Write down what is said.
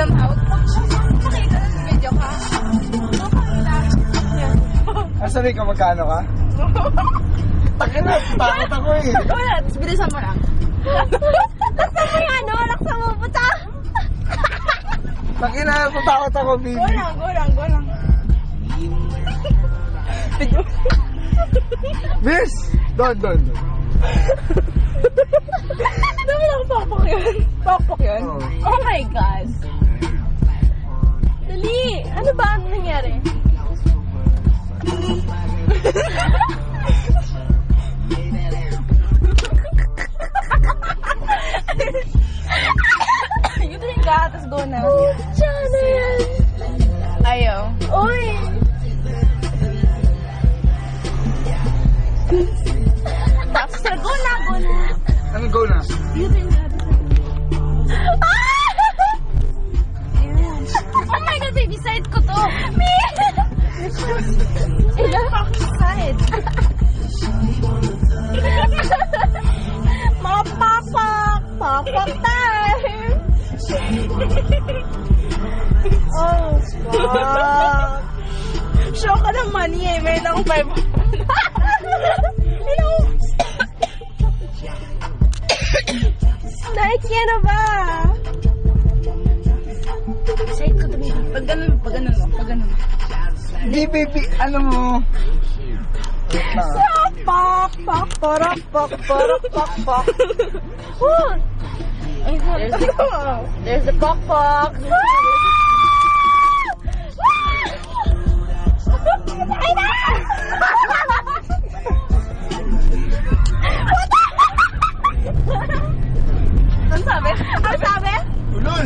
them out. Pakita ng video ka. Sabi ka magkano ka? Takin na, takot ako eh. Wala, bilisan mo lang. Laksan mo yung ano, laksan mo, puta. Takin na, takot ako, baby. Go lang. Bis! Doon. Dami lang pakpak yun. Oo. Oh my God. Dali, ano ba ang nangyari? Yung din ka, tapos go na. Diyan na yan. Ayaw. Uy! Tapos go na. Ano go na? Yun din ka. Oh my God, baby, side ko to. Me! Ilan pa ako side? Mga papak time! Oh, fuck. Show ka ng money eh. Meron akong 500. Nike yan na ba? Side ko to, baby. Pag ganun mo. Di, baby, ano mo? Wait lang. Pak. Woo! There's the pak. Ay na! Ano sabi? Ulol!